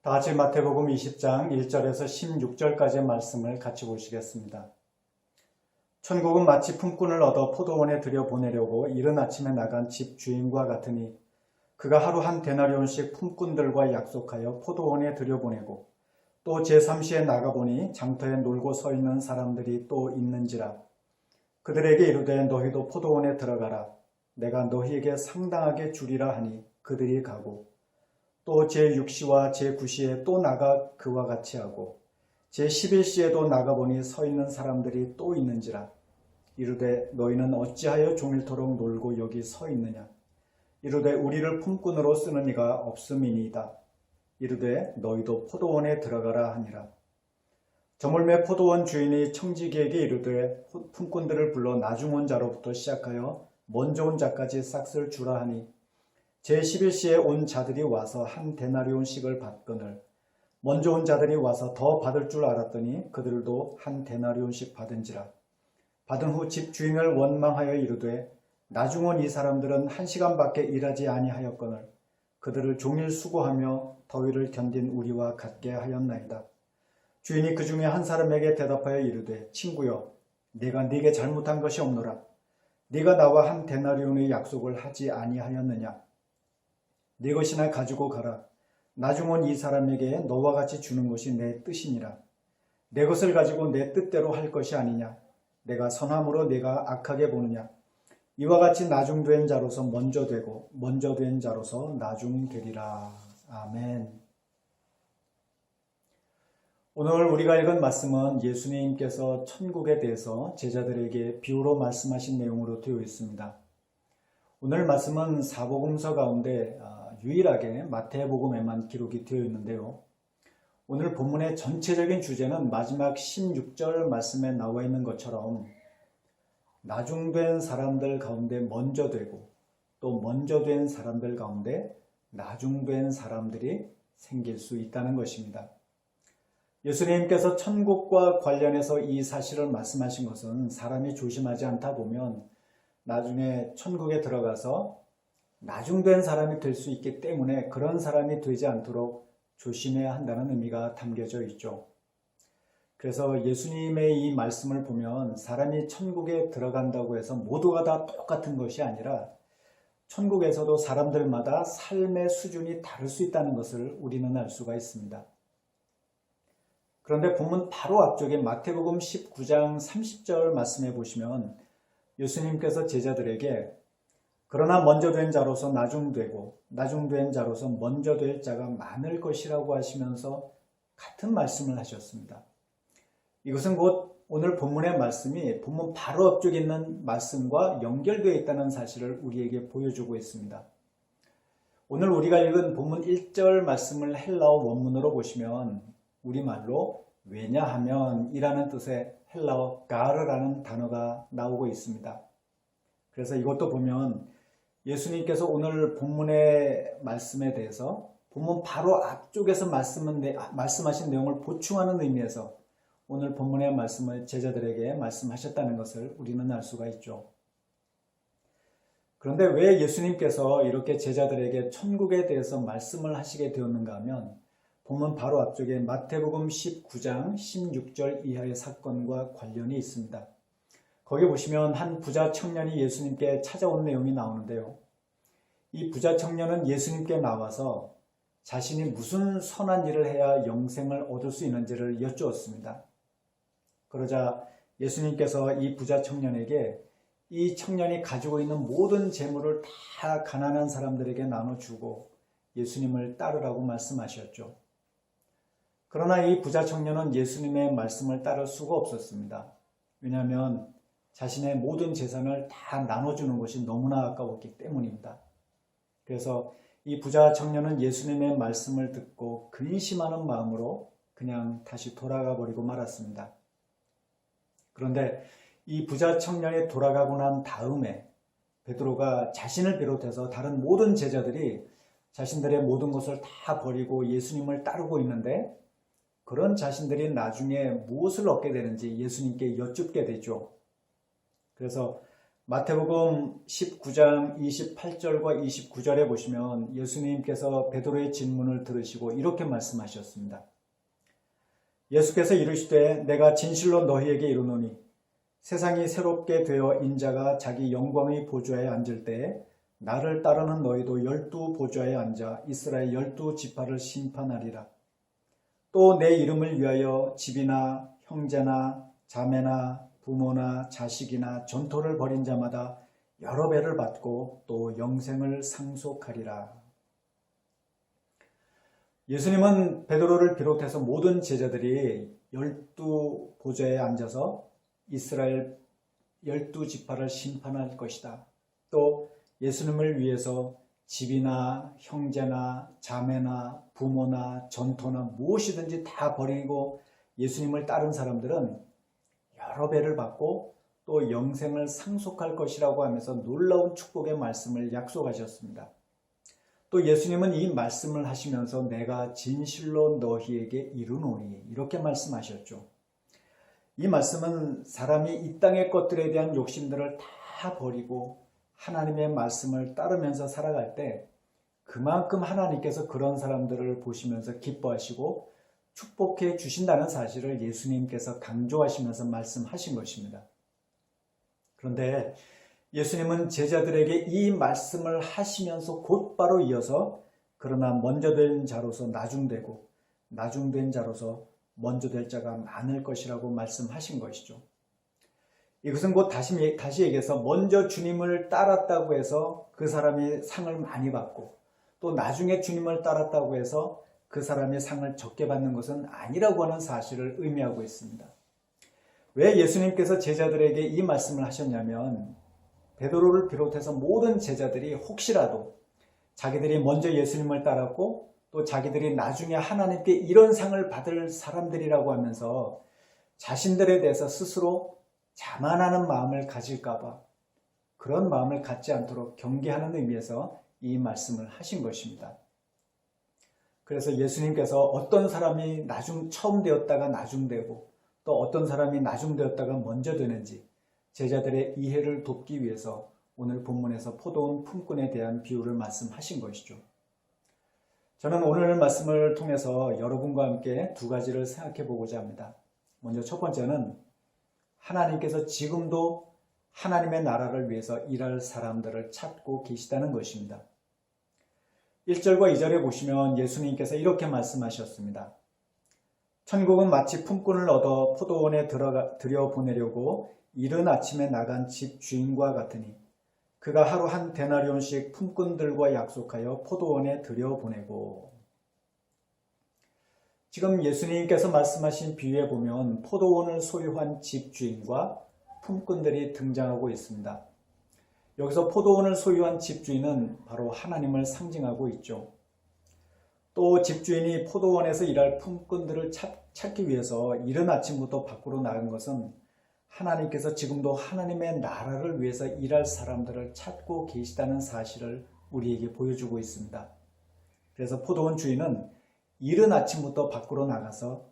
다 같이 마태복음 20장 1절에서 16절까지의 말씀을 같이 보시겠습니다. 천국은 마치 품꾼을 얻어 포도원에 들여보내려고 이른 아침에 나간 집 주인과 같으니 그가 하루 한 데나리온씩 품꾼들과 약속하여 포도원에 들여보내고 또 제3시에 나가보니 장터에 놀고 서 있는 사람들이 또 있는지라. 그들에게 이르되 너희도 포도원에 들어가라. 내가 너희에게 상당하게 주리라 하니 그들이 가고 또 제6시와 제9시에 또 나가 그와 같이 하고 제11시에도 나가보니 서 있는 사람들이 또 있는지라. 이르되 너희는 어찌하여 종일토록 놀고 여기 서 있느냐. 이르되 우리를 품꾼으로 쓰는 이가 없음이니이다. 이르되 너희도 포도원에 들어가라 하니라. 저물매 포도원 주인이 청지기에게 이르되 품꾼들을 불러 나중 온 자로부터 시작하여 먼저 온 자까지 싹쓸 주라 하니 제11시에 온 자들이 와서 한 데나리온씩을 받거늘 먼저 온 자들이 와서 더 받을 줄 알았더니 그들도 한 데나리온씩 받은지라. 받은 후 집 주인을 원망하여 이르되 나중 온 이 사람들은 1시간밖에 일하지 아니하였거늘 그들을 종일 수고하며 더위를 견딘 우리와 같게 하였나이다. 주인이 그 중에 한 사람에게 대답하여 이르되 친구여 내가 네게 잘못한 것이 없노라. 네가 나와 한 데나리온의 약속을 하지 아니하였느냐. 네 것이나 가지고 가라. 나중 온 이 사람에게 너와 같이 주는 것이 내 뜻이니라. 내 것을 가지고 내 뜻대로 할 것이 아니냐. 내가 선함으로 네가 악하게 보느냐. 이와 같이 나중된 자로서 먼저 되고 먼저 된 자로서 나중되리라. 아멘. 오늘 우리가 읽은 말씀은 예수님께서 천국에 대해서 제자들에게 비유로 말씀하신 내용으로 되어 있습니다. 오늘 말씀은 사복음서 가운데 유일하게 마태복음에만 기록이 되어 있는데요. 오늘 본문의 전체적인 주제는 마지막 16절 말씀에 나와 있는 것처럼 나중된 사람들 가운데 먼저 되고 또 먼저 된 사람들 가운데 나중된 사람들이 생길 수 있다는 것입니다. 예수님께서 천국과 관련해서 이 사실을 말씀하신 것은 사람이 조심하지 않다 보면 나중에 천국에 들어가서 나중된 사람이 될 수 있기 때문에 그런 사람이 되지 않도록 조심해야 한다는 의미가 담겨져 있죠. 그래서 예수님의 이 말씀을 보면 사람이 천국에 들어간다고 해서 모두가 다 똑같은 것이 아니라 천국에서도 사람들마다 삶의 수준이 다를 수 있다는 것을 우리는 알 수가 있습니다. 그런데 본문 바로 앞쪽에 마태복음 19장 30절 말씀해 보시면 예수님께서 제자들에게 그러나 먼저 된 자로서 나중되고 나중된 자로서 먼저 될 자가 많을 것이라고 하시면서 같은 말씀을 하셨습니다. 이것은 곧 오늘 본문의 말씀이 본문 바로 앞쪽에 있는 말씀과 연결되어 있다는 사실을 우리에게 보여주고 있습니다. 오늘 우리가 읽은 본문 1절 말씀을 헬라어 원문으로 보시면 우리말로 왜냐하면 이라는 뜻의 헬라어 가르라는 단어가 나오고 있습니다. 그래서 이것도 보면 예수님께서 오늘 본문의 말씀에 대해서 본문 바로 앞쪽에서 말씀하신 내용을 보충하는 의미에서 오늘 본문의 말씀을 제자들에게 말씀하셨다는 것을 우리는 알 수가 있죠. 그런데 왜 예수님께서 이렇게 제자들에게 천국에 대해서 말씀을 하시게 되었는가 하면 본문 바로 앞쪽에 마태복음 19장 16절 이하의 사건과 관련이 있습니다. 거기 보시면 한 부자 청년이 예수님께 찾아온 내용이 나오는데요. 이 부자 청년은 예수님께 나와서 자신이 무슨 선한 일을 해야 영생을 얻을 수 있는지를 여쭈었습니다. 그러자 예수님께서 이 부자 청년에게 이 청년이 가지고 있는 모든 재물을 다 가난한 사람들에게 나눠주고 예수님을 따르라고 말씀하셨죠. 그러나 이 부자 청년은 예수님의 말씀을 따를 수가 없었습니다. 왜냐하면 자신의 모든 재산을 다 나눠주는 것이 너무나 아까웠기 때문입니다. 그래서 이 부자 청년은 예수님의 말씀을 듣고 근심하는 마음으로 그냥 다시 돌아가 버리고 말았습니다. 그런데 이 부자 청년이 돌아가고 난 다음에 베드로가 자신을 비롯해서 다른 모든 제자들이 자신들의 모든 것을 다 버리고 예수님을 따르고 있는데 그런 자신들이 나중에 무엇을 얻게 되는지 예수님께 여쭙게 되죠. 그래서 마태복음 19장 28절과 29절에 보시면 예수님께서 베드로의 질문을 들으시고 이렇게 말씀하셨습니다. 예수께서 이르시되 내가 진실로 너희에게 이르노니 세상이 새롭게 되어 인자가 자기 영광의 보좌에 앉을 때에 나를 따르는 너희도 12 보좌에 앉아 이스라엘 12 지파를 심판하리라. 또 내 이름을 위하여 집이나 형제나 자매나 부모나 자식이나 전토를 벌인 자마다 여러 배를 받고 또 영생을 상속하리라. 예수님은 베드로를 비롯해서 모든 제자들이 12 보좌에 앉아서 이스라엘 12 지파를 심판할 것이다. 또 예수님을 위해서 집이나 형제나 자매나 부모나 전토나 무엇이든지 다 버리고 예수님을 따른 사람들은 여러 배를 받고 또 영생을 상속할 것이라고 하면서 놀라운 축복의 말씀을 약속하셨습니다. 또 예수님은 이 말씀을 하시면서 내가 진실로 너희에게 이르노니 이렇게 말씀하셨죠. 이 말씀은 사람이 이 땅의 것들에 대한 욕심들을 다 버리고 하나님의 말씀을 따르면서 살아갈 때 그만큼 하나님께서 그런 사람들을 보시면서 기뻐하시고 축복해 주신다는 사실을 예수님께서 강조하시면서 말씀하신 것입니다. 그런데 예수님은 제자들에게 이 말씀을 하시면서 곧바로 이어서 그러나 먼저 된 자로서 나중되고 나중된 자로서 먼저 될 자가 많을 것이라고 말씀하신 것이죠. 이것은 곧 다시 얘기해서 먼저 주님을 따랐다고 해서 그 사람이 상을 많이 받고 또 나중에 주님을 따랐다고 해서 그 사람이 상을 적게 받는 것은 아니라고 하는 사실을 의미하고 있습니다. 왜 예수님께서 제자들에게 이 말씀을 하셨냐면 베드로를 비롯해서 모든 제자들이 혹시라도 자기들이 먼저 예수님을 따랐고 또 자기들이 나중에 하나님께 이런 상을 받을 사람들이라고 하면서 자신들에 대해서 스스로 자만하는 마음을 가질까 봐 그런 마음을 갖지 않도록 경계하는 의미에서 이 말씀을 하신 것입니다. 그래서 예수님께서 어떤 사람이 처음 되었다가 나중되고 또 어떤 사람이 나중되었다가 먼저 되는지 제자들의 이해를 돕기 위해서 오늘 본문에서 포도원 품꾼에 대한 비유를 말씀하신 것이죠. 저는 오늘 말씀을 통해서 여러분과 함께 두 가지를 생각해 보고자 합니다. 먼저 첫 번째는 하나님께서 지금도 하나님의 나라를 위해서 일할 사람들을 찾고 계시다는 것입니다. 1절과 2절에 보시면 예수님께서 이렇게 말씀하셨습니다. 천국은 마치 품꾼을 얻어 포도원에 들여보내려고 이른 아침에 나간 집 주인과 같으니 그가 하루 한 데나리온씩 품꾼들과 약속하여 포도원에 들여보내고. 지금 예수님께서 말씀하신 비유에 보면 포도원을 소유한 집 주인과 품꾼들이 등장하고 있습니다. 여기서 포도원을 소유한 집주인은 바로 하나님을 상징하고 있죠. 또 집주인이 포도원에서 일할 품꾼들을 찾기 위해서 이른 아침부터 밖으로 나간 것은 하나님께서 지금도 하나님의 나라를 위해서 일할 사람들을 찾고 계시다는 사실을 우리에게 보여주고 있습니다. 그래서 포도원 주인은 이른 아침부터 밖으로 나가서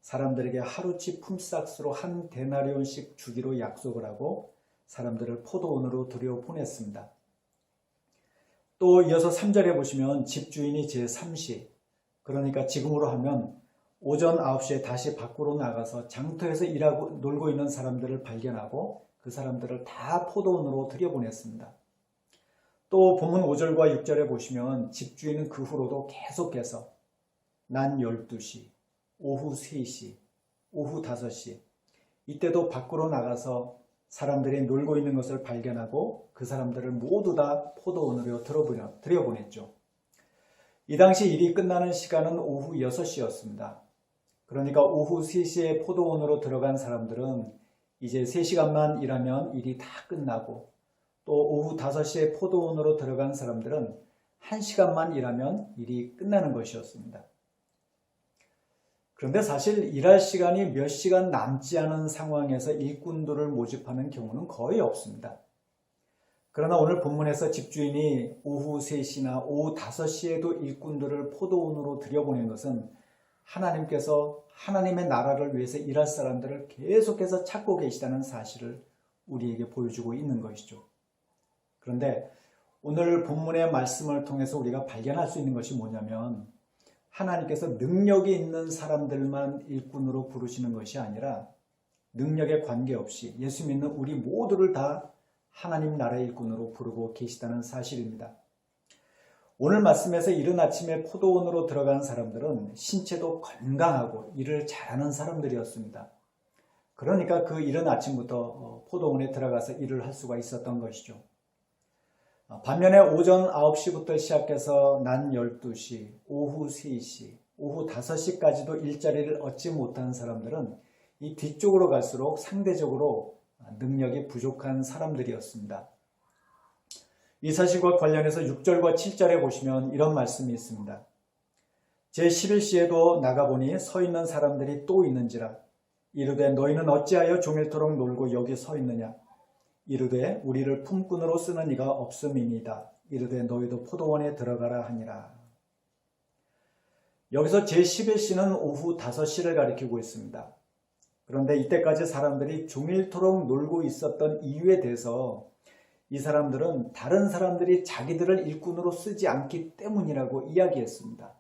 사람들에게 하루치 품삯으로 한 데나리온씩 주기로 약속을 하고 사람들을 포도원으로 들여보냈습니다. 또 이어서 3절에 보시면 집주인이 제3시, 그러니까 지금으로 하면 오전 9시에 다시 밖으로 나가서 장터에서 일하고 놀고 있는 사람들을 발견하고 그 사람들을 다 포도원으로 들여보냈습니다. 또 본문 5절과 6절에 보시면 집주인은 그 후로도 계속해서 낮 12시, 오후 3시, 오후 5시 이때도 밖으로 나가서 사람들이 놀고 있는 것을 발견하고 그 사람들을 모두 다 포도원으로 들여보냈죠. 이 당시 일이 끝나는 시간은 오후 6시였습니다. 그러니까 오후 3시에 포도원으로 들어간 사람들은 이제 3시간만 일하면 일이 다 끝나고 또 오후 5시에 포도원으로 들어간 사람들은 1시간만 일하면 일이 끝나는 것이었습니다. 그런데 사실 일할 시간이 몇 시간 남지 않은 상황에서 일꾼들을 모집하는 경우는 거의 없습니다. 그러나 오늘 본문에서 집주인이 오후 3시나 오후 5시에도 일꾼들을 포도원으로 들여보낸 것은 하나님께서 하나님의 나라를 위해서 일할 사람들을 계속해서 찾고 계시다는 사실을 우리에게 보여주고 있는 것이죠. 그런데 오늘 본문의 말씀을 통해서 우리가 발견할 수 있는 것이 뭐냐면 하나님께서 능력이 있는 사람들만 일꾼으로 부르시는 것이 아니라 능력에 관계없이 예수 믿는 우리 모두를 다 하나님 나라의 일꾼으로 부르고 계시다는 사실입니다. 오늘 말씀에서 이른 아침에 포도원으로 들어간 사람들은 신체도 건강하고 일을 잘하는 사람들이었습니다. 그러니까 그 이른 아침부터 포도원에 들어가서 일을 할 수가 있었던 것이죠. 반면에 오전 9시부터 시작해서 낮 12시, 오후 3시, 오후 5시까지도 일자리를 얻지 못한 사람들은 이 뒤쪽으로 갈수록 상대적으로 능력이 부족한 사람들이었습니다. 이 사실과 관련해서 6절과 7절에 보시면 이런 말씀이 있습니다. 제11시에도 나가보니 서 있는 사람들이 또 있는지라 이르되 너희는 어찌하여 종일토록 놀고 여기 서 있느냐 이르되 우리를 품꾼으로 쓰는 이가 없음이니이다. 이르되 너희도 포도원에 들어가라 하니라. 여기서 제11시는 오후 5시를 가리키고 있습니다. 그런데 이때까지 사람들이 종일토록 놀고 있었던 이유에 대해서 이 사람들은 다른 사람들이 자기들을 일꾼으로 쓰지 않기 때문이라고 이야기했습니다.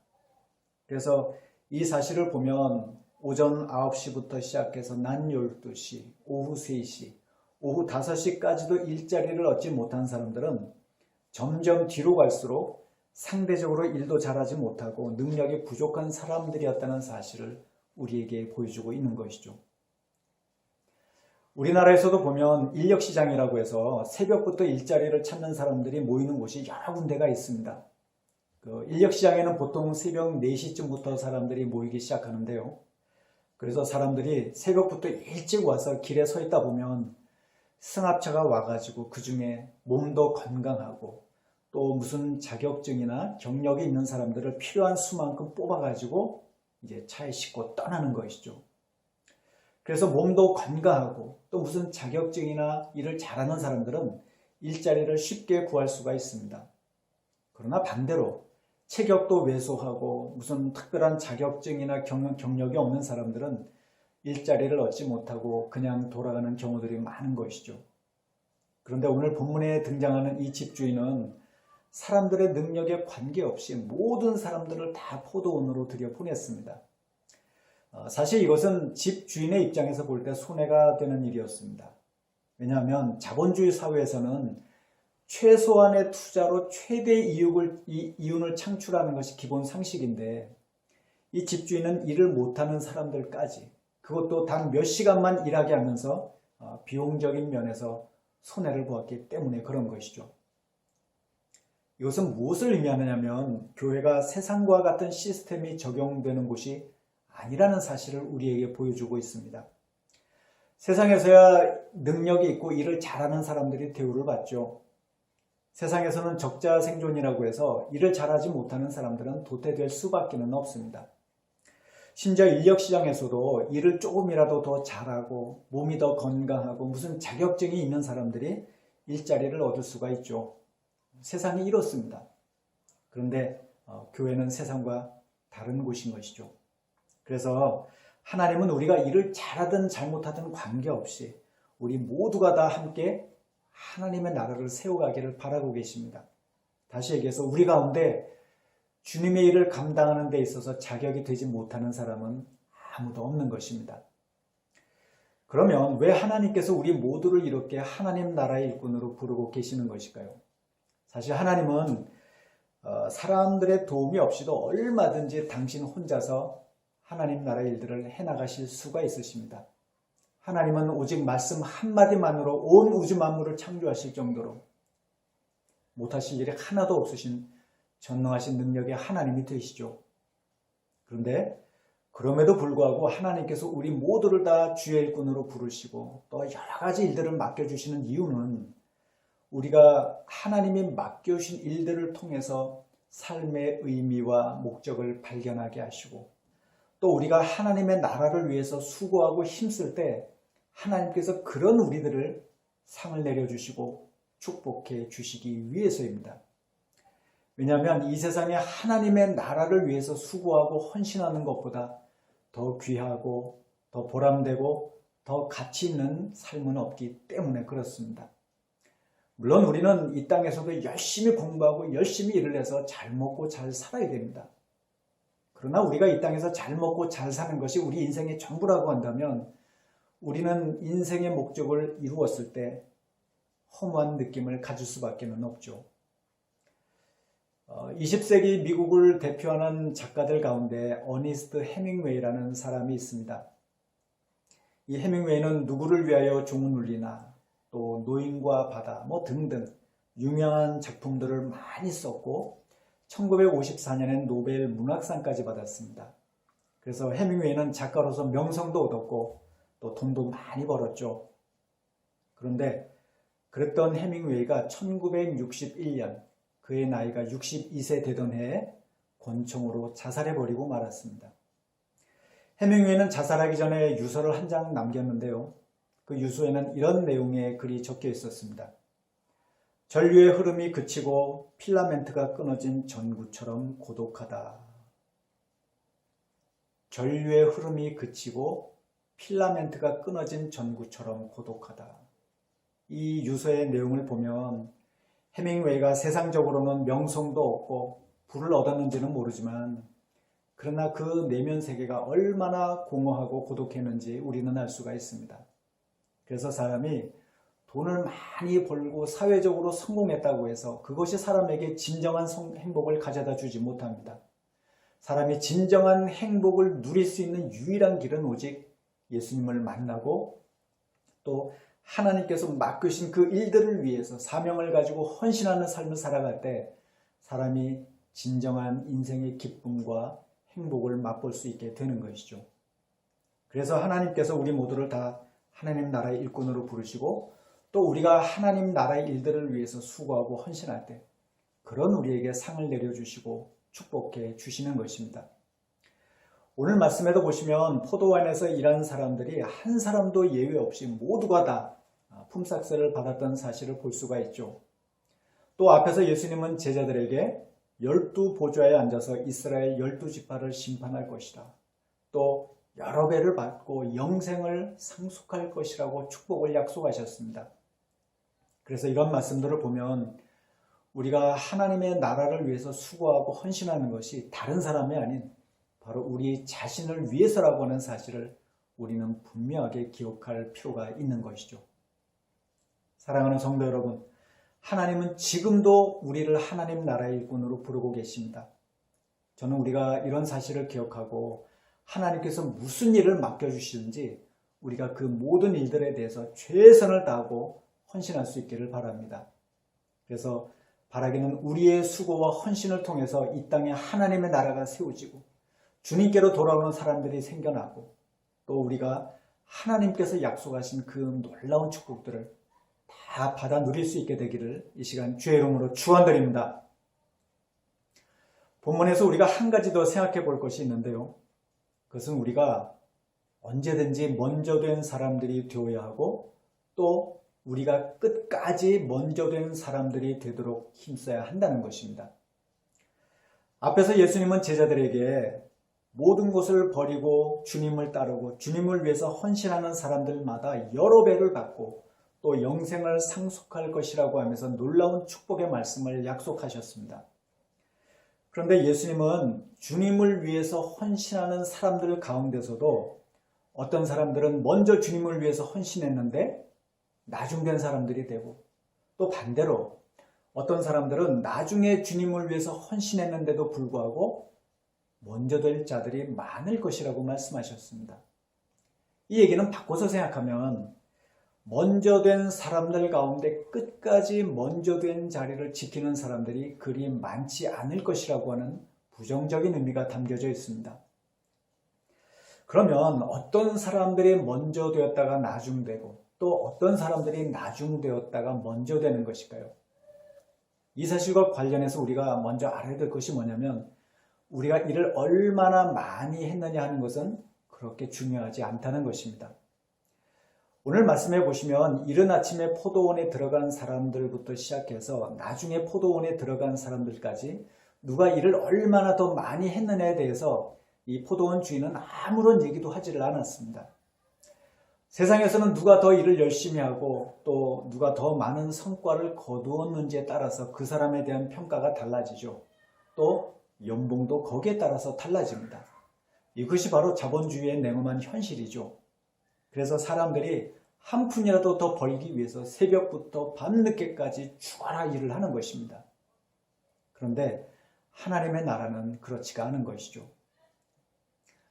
그래서 이 사실을 보면 오전 9시부터 시작해서 낮 12시, 오후 3시, 오후 5시까지도 일자리를 얻지 못한 사람들은 점점 뒤로 갈수록 상대적으로 일도 잘하지 못하고 능력이 부족한 사람들이었다는 사실을 우리에게 보여주고 있는 것이죠. 우리나라에서도 보면 인력시장이라고 해서 새벽부터 일자리를 찾는 사람들이 모이는 곳이 여러 군데가 있습니다. 인력시장에는 보통 새벽 4시쯤부터 사람들이 모이기 시작하는데요. 그래서 사람들이 새벽부터 일찍 와서 길에 서 있다 보면 승합차가 와가지고 그 중에 몸도 건강하고 또 무슨 자격증이나 경력이 있는 사람들을 필요한 수만큼 뽑아가지고 이제 차에 싣고 떠나는 것이죠. 그래서 몸도 건강하고 또 무슨 자격증이나 일을 잘하는 사람들은 일자리를 쉽게 구할 수가 있습니다. 그러나 반대로 체격도 왜소하고 무슨 특별한 자격증이나 경력이 없는 사람들은 일자리를 얻지 못하고 그냥 돌아가는 경우들이 많은 것이죠. 그런데 오늘 본문에 등장하는 이 집주인은 사람들의 능력에 관계없이 모든 사람들을 다 포도원으로 들여보냈습니다. 사실 이것은 집주인의 입장에서 볼 때 손해가 되는 일이었습니다. 왜냐하면 자본주의 사회에서는 최소한의 투자로 최대의 이윤을 창출하는 것이 기본 상식인데 이 집주인은 일을 못하는 사람들까지 그것도 단 몇 시간만 일하게 하면서 비용적인 면에서 손해를 보았기 때문에 그런 것이죠. 이것은 무엇을 의미하느냐면 교회가 세상과 같은 시스템이 적용되는 곳이 아니라는 사실을 우리에게 보여주고 있습니다. 세상에서야 능력이 있고 일을 잘하는 사람들이 대우를 받죠. 세상에서는 적자 생존이라고 해서 일을 잘하지 못하는 사람들은 도태될 수밖에 없습니다. 심지어 인력시장에서도 일을 조금이라도 더 잘하고 몸이 더 건강하고 무슨 자격증이 있는 사람들이 일자리를 얻을 수가 있죠. 세상이 이렇습니다. 그런데 교회는 세상과 다른 곳인 것이죠. 그래서 하나님은 우리가 일을 잘하든 잘못하든 관계없이 우리 모두가 다 함께 하나님의 나라를 세워가기를 바라고 계십니다. 다시 얘기해서 우리 가운데 주님의 일을 감당하는 데 있어서 자격이 되지 못하는 사람은 아무도 없는 것입니다. 그러면 왜 하나님께서 우리 모두를 이렇게 하나님 나라의 일꾼으로 부르고 계시는 것일까요? 사실 하나님은 사람들의 도움이 없이도 얼마든지 당신 혼자서 하나님 나라의 일들을 해나가실 수가 있으십니다. 하나님은 오직 말씀 한마디만으로 온 우주 만물을 창조하실 정도로 못하실 일이 하나도 없으신 전능하신 능력의 하나님이 되시죠. 그런데 그럼에도 불구하고 하나님께서 우리 모두를 다 주의 일꾼으로 부르시고 또 여러 가지 일들을 맡겨주시는 이유는 우리가 하나님이 맡겨주신 일들을 통해서 삶의 의미와 목적을 발견하게 하시고 또 우리가 하나님의 나라를 위해서 수고하고 힘쓸 때 하나님께서 그런 우리들을 상을 내려주시고 축복해 주시기 위해서입니다. 왜냐하면 이 세상에 하나님의 나라를 위해서 수고하고 헌신하는 것보다 더 귀하고 더 보람되고 더 가치 있는 삶은 없기 때문에 그렇습니다. 물론 우리는 이 땅에서도 열심히 공부하고 열심히 일을 해서 잘 먹고 잘 살아야 됩니다. 그러나 우리가 이 땅에서 잘 먹고 잘 사는 것이 우리 인생의 전부라고 한다면 우리는 인생의 목적을 이루었을 때 허무한 느낌을 가질 수밖에 없죠. 20세기 미국을 대표하는 작가들 가운데 어니스트 해밍웨이라는 사람이 있습니다. 이 해밍웨이는 누구를 위하여 종을 울리나 또 노인과 바다 등등 유명한 작품들을 많이 썼고 1954년엔 노벨 문학상까지 받았습니다. 그래서 해밍웨이는 작가로서 명성도 얻었고 또 돈도 많이 벌었죠. 그런데 그랬던 해밍웨이가 1961년 그의 나이가 62세 되던 해에 권총으로 자살해버리고 말았습니다. 해밍웨이는 자살하기 전에 유서를 한 장 남겼는데요. 그 유서에는 이런 내용의 글이 적혀 있었습니다. 전류의 흐름이 그치고 필라멘트가 끊어진 전구처럼 고독하다. 전류의 흐름이 그치고 필라멘트가 끊어진 전구처럼 고독하다. 이 유서의 내용을 보면 해밍웨이가 세상적으로는 명성도 얻고 부를 얻었는지는 모르지만 그러나 그 내면 세계가 얼마나 공허하고 고독했는지 우리는 알 수가 있습니다. 그래서 사람이 돈을 많이 벌고 사회적으로 성공했다고 해서 그것이 사람에게 진정한 행복을 가져다 주지 못합니다. 사람이 진정한 행복을 누릴 수 있는 유일한 길은 오직 예수님을 만나고 또 하나님께서 맡기신 그 일들을 위해서 사명을 가지고 헌신하는 삶을 살아갈 때 사람이 진정한 인생의 기쁨과 행복을 맛볼 수 있게 되는 것이죠. 그래서 하나님께서 우리 모두를 다 하나님 나라의 일꾼으로 부르시고 또 우리가 하나님 나라의 일들을 위해서 수고하고 헌신할 때 그런 우리에게 상을 내려주시고 축복해 주시는 것입니다. 오늘 말씀에도 보시면 포도원에서 일하는 사람들이 한 사람도 예외 없이 모두가 다 품삯을 받았던 사실을 볼 수가 있죠. 또 앞에서 예수님은 제자들에게 12보좌에 앉아서 이스라엘 12지파를 심판할 것이다. 또 여러 배를 받고 영생을 상속할 것이라고 축복을 약속하셨습니다. 그래서 이런 말씀들을 보면 우리가 하나님의 나라를 위해서 수고하고 헌신하는 것이 다른 사람이 아닌 바로 우리 자신을 위해서라고 하는 사실을 우리는 분명하게 기억할 필요가 있는 것이죠. 사랑하는 성도 여러분, 하나님은 지금도 우리를 하나님 나라의 일꾼으로 부르고 계십니다. 저는 우리가 이런 사실을 기억하고 하나님께서 무슨 일을 맡겨주시는지 우리가 그 모든 일들에 대해서 최선을 다하고 헌신할 수 있기를 바랍니다. 그래서 바라기는 우리의 수고와 헌신을 통해서 이 땅에 하나님의 나라가 세워지고 주님께로 돌아오는 사람들이 생겨나고 또 우리가 하나님께서 약속하신 그 놀라운 축복들을 다 받아 누릴 수 있게 되기를 이 시간 주의 이름으로 축원드립니다. 본문에서 우리가 한 가지 더 생각해 볼 것이 있는데요. 그것은 우리가 언제든지 먼저 된 사람들이 되어야 하고 또 우리가 끝까지 먼저 된 사람들이 되도록 힘써야 한다는 것입니다. 앞에서 예수님은 제자들에게 모든 것을 버리고 주님을 따르고 주님을 위해서 헌신하는 사람들마다 여러 배를 받고 또 영생을 상속할 것이라고 하면서 놀라운 축복의 말씀을 약속하셨습니다. 그런데 예수님은 주님을 위해서 헌신하는 사람들 가운데서도 어떤 사람들은 먼저 주님을 위해서 헌신했는데 나중된 사람들이 되고 또 반대로 어떤 사람들은 나중에 주님을 위해서 헌신했는데도 불구하고 먼저 될 자들이 많을 것이라고 말씀하셨습니다. 이 얘기는 바꿔서 생각하면 먼저 된 사람들 가운데 끝까지 먼저 된 자리를 지키는 사람들이 그리 많지 않을 것이라고 하는 부정적인 의미가 담겨져 있습니다. 그러면 어떤 사람들이 먼저 되었다가 나중되고 또 어떤 사람들이 나중되었다가 먼저 되는 것일까요? 이 사실과 관련해서 우리가 먼저 알아야 될 것이 뭐냐면 우리가 일을 얼마나 많이 했느냐 하는 것은 그렇게 중요하지 않다는 것입니다. 오늘 말씀해 보시면 이른 아침에 포도원에 들어간 사람들부터 시작해서 나중에 포도원에 들어간 사람들까지 누가 일을 얼마나 더 많이 했느냐에 대해서 이 포도원 주인은 아무런 얘기도 하지를 않았습니다. 세상에서는 누가 더 일을 열심히 하고 또 누가 더 많은 성과를 거두었는지에 따라서 그 사람에 대한 평가가 달라지죠. 또 연봉도 거기에 따라서 달라집니다. 이것이 바로 자본주의의 냉엄한 현실이죠. 그래서 사람들이 한 푼이라도 더 벌기 위해서 새벽부터 밤늦게까지 죽어라 일을 하는 것입니다. 그런데 하나님의 나라는 그렇지가 않은 것이죠.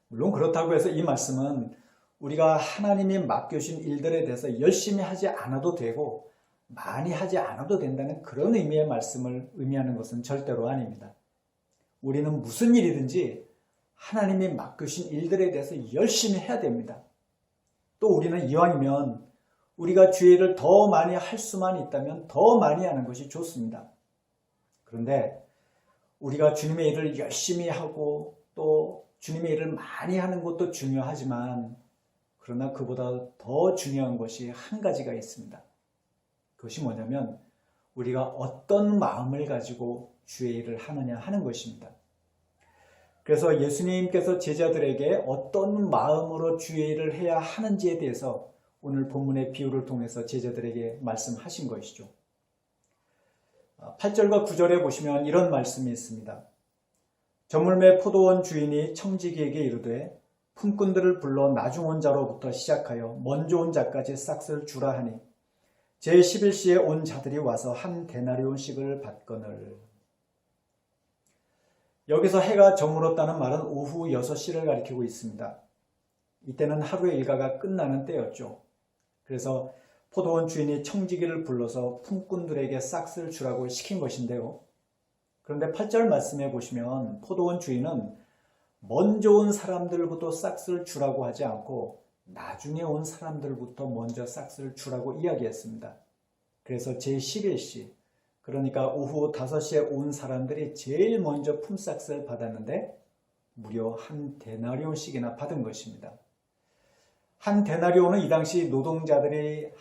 물론 그렇다고 해서 이 말씀은 우리가 하나님이 맡겨주신 일들에 대해서 열심히 하지 않아도 되고 많이 하지 않아도 된다는 그런 의미의 말씀을 의미하는 것은 절대로 아닙니다. 우리는 무슨 일이든지 하나님이 맡겨주신 일들에 대해서 열심히 해야 됩니다. 또 우리는 이왕이면 우리가 주의 일을 더 많이 할 수만 있다면 더 많이 하는 것이 좋습니다. 그런데 우리가 주님의 일을 열심히 하고 또 주님의 일을 많이 하는 것도 중요하지만 그러나 그보다 더 중요한 것이 한 가지가 있습니다. 그것이 뭐냐면 우리가 어떤 마음을 가지고 주의 일을 하느냐 하는 것입니다. 그래서 예수님께서 제자들에게 어떤 마음으로 주의 일을 해야 하는지에 대해서 오늘 본문의 비유를 통해서 제자들에게 말씀하신 것이죠. 8절과 9절에 보시면 이런 말씀이 있습니다. 저물매 포도원 주인이 청지기에게 이르되 품꾼들을 불러 나중 온 자로부터 시작하여 먼저 온 자까지 싹을 주라 하니 제11시에 온 자들이 와서 한 데나리온씩을 받거늘. 여기서 해가 저물었다는 말은 오후 6시를 가리키고 있습니다. 이때는 하루의 일과가 끝나는 때였죠. 그래서 포도원 주인이 청지기를 불러서 품꾼들에게 싹을 주라고 시킨 것인데요. 그런데 8절 말씀에 보시면 포도원 주인은 먼저 온 사람들부터 싹을 주라고 하지 않고 나중에 온 사람들부터 먼저 싹을 주라고 이야기했습니다. 그래서 제11시, 그러니까 오후 5시에 온 사람들이 제일 먼저 품삯을 받았는데 무려 한 데나리온씩이나 받은 것입니다. 한 데나리온은 이 당시 노동자들이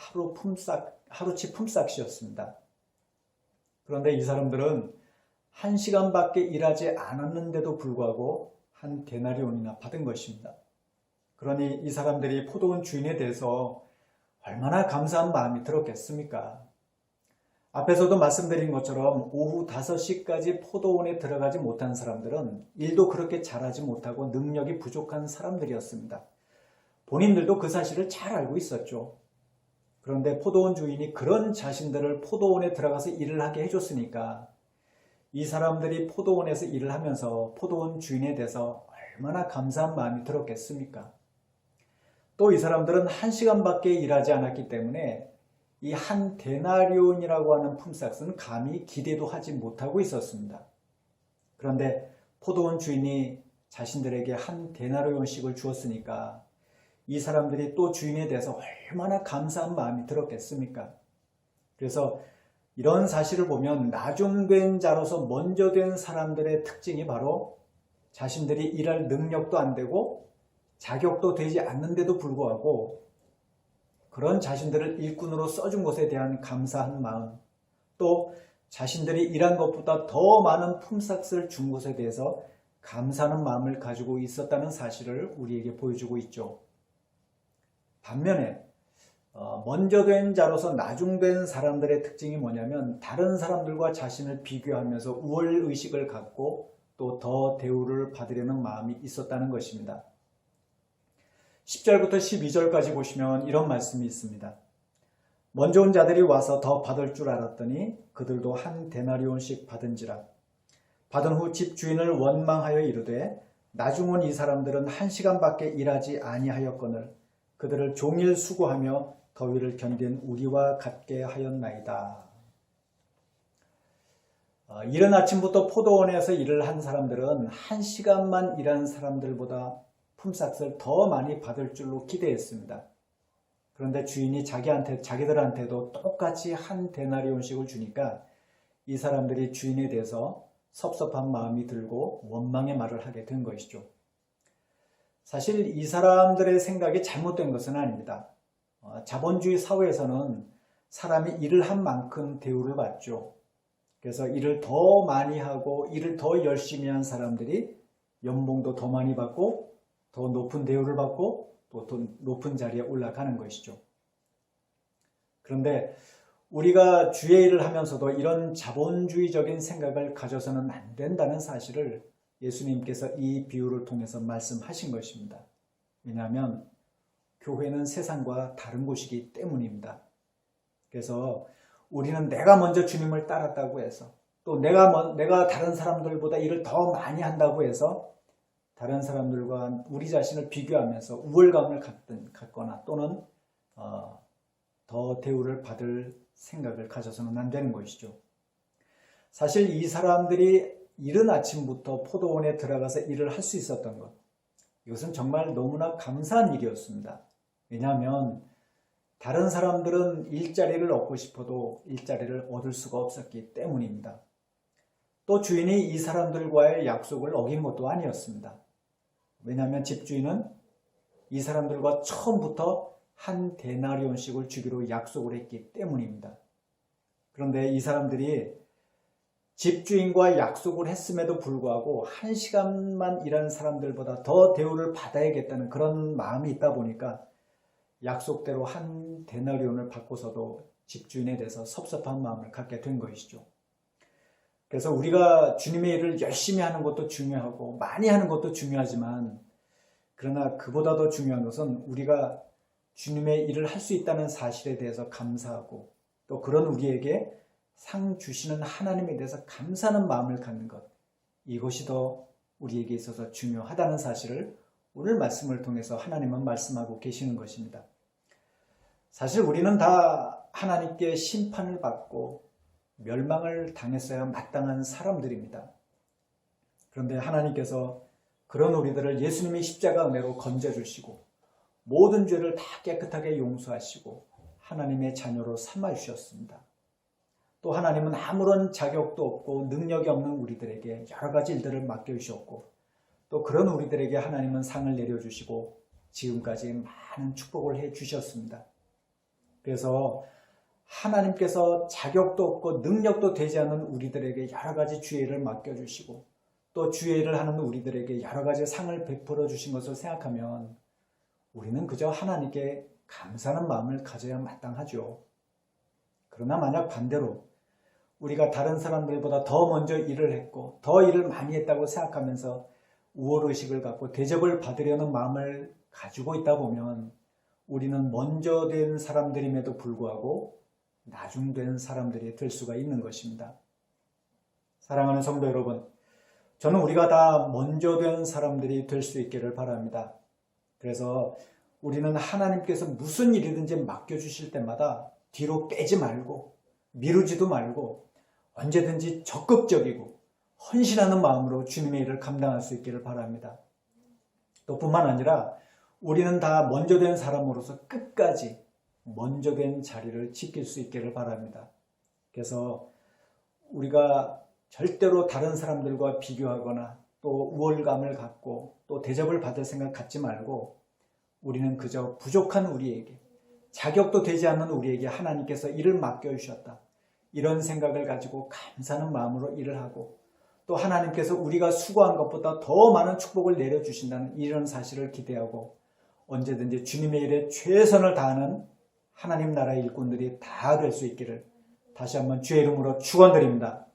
하루치 품삯이었습니다. 그런데 이 사람들은 1시간밖에 일하지 않았는데도 불구하고 한 데나리온이나 받은 것입니다. 그러니 이 사람들이 포도원 주인에 대해서 얼마나 감사한 마음이 들었겠습니까? 앞에서도 말씀드린 것처럼 오후 5시까지 포도원에 들어가지 못한 사람들은 일도 그렇게 잘하지 못하고 능력이 부족한 사람들이었습니다. 본인들도 그 사실을 잘 알고 있었죠. 그런데 포도원 주인이 그런 자신들을 포도원에 들어가서 일을 하게 해줬으니까 이 사람들이 포도원에서 일을 하면서 포도원 주인에 대해서 얼마나 감사한 마음이 들었겠습니까? 또 이 사람들은 1시간밖에 일하지 않았기 때문에 이 한 데나리온이라고 하는 품삯은 감히 기대도 하지 못하고 있었습니다. 그런데 포도원 주인이 자신들에게 한 데나리온씩을 주었으니까 이 사람들이 또 주인에 대해서 얼마나 감사한 마음이 들었겠습니까? 그래서 이런 사실을 보면 나중된 자로서 먼저 된 사람들의 특징이 바로 자신들이 일할 능력도 안 되고 자격도 되지 않는데도 불구하고 그런 자신들을 일꾼으로 써준 것에 대한 감사한 마음, 또 자신들이 일한 것보다 더 많은 품삯을 준 것에 대해서 감사하는 마음을 가지고 있었다는 사실을 우리에게 보여주고 있죠. 반면에 먼저 된 자로서 나중된 사람들의 특징이 뭐냐면 다른 사람들과 자신을 비교하면서 우월의식을 갖고 또 더 대우를 받으려는 마음이 있었다는 것입니다. 10절부터 12절까지 보시면 이런 말씀이 있습니다. 먼저 온 자들이 와서 더 받을 줄 알았더니 그들도 한 데나리온씩 받은지라. 받은 후 집 주인을 원망하여 이르되 나중 온 이 사람들은 1시간밖에 일하지 아니하였거늘 그들을 종일 수고하며 더위를 견딘 우리와 같게 하였나이다. 이른 아침부터 포도원에서 일을 한 사람들은 1시간만 일한 사람들보다 품삯을 더 많이 받을 줄로 기대했습니다. 그런데 주인이 자기들한테도 똑같이 한 데나리온씩을 주니까 이 사람들이 주인에 대해서 섭섭한 마음이 들고 원망의 말을 하게 된 것이죠. 사실 이 사람들의 생각이 잘못된 것은 아닙니다. 자본주의 사회에서는 사람이 일을 한 만큼 대우를 받죠. 그래서 일을 더 많이 하고 일을 더 열심히 한 사람들이 연봉도 더 많이 받고 더 높은 대우를 받고 또 더 높은 자리에 올라가는 것이죠. 그런데 우리가 주의 일을 하면서도 이런 자본주의적인 생각을 가져서는 안 된다는 사실을 예수님께서 이 비유를 통해서 말씀하신 것입니다. 왜냐하면 교회는 세상과 다른 곳이기 때문입니다. 그래서 우리는 내가 먼저 주님을 따랐다고 해서 또 내가 다른 사람들보다 일을 더 많이 한다고 해서 다른 사람들과 우리 자신을 비교하면서 우월감을 갖거나 또는 더 대우를 받을 생각을 가져서는 안 되는 것이죠. 사실 이 사람들이 이른 아침부터 포도원에 들어가서 일을 할 수 있었던 것, 이것은 정말 너무나 감사한 일이었습니다. 왜냐하면 다른 사람들은 일자리를 얻고 싶어도 일자리를 얻을 수가 없었기 때문입니다. 또 주인이 이 사람들과의 약속을 어긴 것도 아니었습니다. 왜냐하면 집주인은 이 사람들과 처음부터 한 데나리온씩을 주기로 약속을 했기 때문입니다. 그런데 이 사람들이 집주인과 약속을 했음에도 불구하고 1시간만 일하는 사람들보다 더 대우를 받아야겠다는 그런 마음이 있다 보니까 약속대로 한 데나리온을 받고서도 집주인에 대해서 섭섭한 마음을 갖게 된 것이죠. 그래서 우리가 주님의 일을 열심히 하는 것도 중요하고 많이 하는 것도 중요하지만 그러나 그보다 더 중요한 것은 우리가 주님의 일을 할 수 있다는 사실에 대해서 감사하고 또 그런 우리에게 상 주시는 하나님에 대해서 감사하는 마음을 갖는 것, 이것이 더 우리에게 있어서 중요하다는 사실을 오늘 말씀을 통해서 하나님은 말씀하고 계시는 것입니다. 사실 우리는 다 하나님께 심판을 받고 멸망을 당했어야 마땅한 사람들입니다. 그런데 하나님께서 그런 우리들을 예수님의 십자가 은혜로 건져주시고 모든 죄를 다 깨끗하게 용서하시고 하나님의 자녀로 삼아주셨습니다. 또 하나님은 아무런 자격도 없고 능력이 없는 우리들에게 여러 가지 일들을 맡겨주셨고 또 그런 우리들에게 하나님은 상을 내려주시고 지금까지 많은 축복을 해주셨습니다. 그래서 하나님께서 자격도 없고 능력도 되지 않는 우리들에게 여러 가지 주의 일을 맡겨주시고 또 주의 일을 하는 우리들에게 여러 가지 상을 베풀어 주신 것을 생각하면 우리는 그저 하나님께 감사하는 마음을 가져야 마땅하죠. 그러나 만약 반대로 우리가 다른 사람들보다 더 먼저 일을 했고 더 일을 많이 했다고 생각하면서 우월의식을 갖고 대접을 받으려는 마음을 가지고 있다 보면 우리는 먼저 된 사람들임에도 불구하고 나중된 사람들이 될 수가 있는 것입니다. 사랑하는 성도 여러분, 저는 우리가 다 먼저 된 사람들이 될 수 있기를 바랍니다. 그래서 우리는 하나님께서 무슨 일이든지 맡겨주실 때마다 뒤로 빼지 말고 미루지도 말고 언제든지 적극적이고 헌신하는 마음으로 주님의 일을 감당할 수 있기를 바랍니다. 또 뿐만 아니라 우리는 다 먼저 된 사람으로서 끝까지 먼저 된 자리를 지킬 수 있기를 바랍니다. 그래서 우리가 절대로 다른 사람들과 비교하거나 또 우월감을 갖고 또 대접을 받을 생각 갖지 말고 우리는 그저 부족한 우리에게 자격도 되지 않는 우리에게 하나님께서 일을 맡겨주셨다. 이런 생각을 가지고 감사하는 마음으로 일을 하고 또 하나님께서 우리가 수고한 것보다 더 많은 축복을 내려주신다는 이런 사실을 기대하고 언제든지 주님의 일에 최선을 다하는 하나님 나라의 일꾼들이 다 될 수 있기를 다시 한번 주의 이름으로 축원드립니다.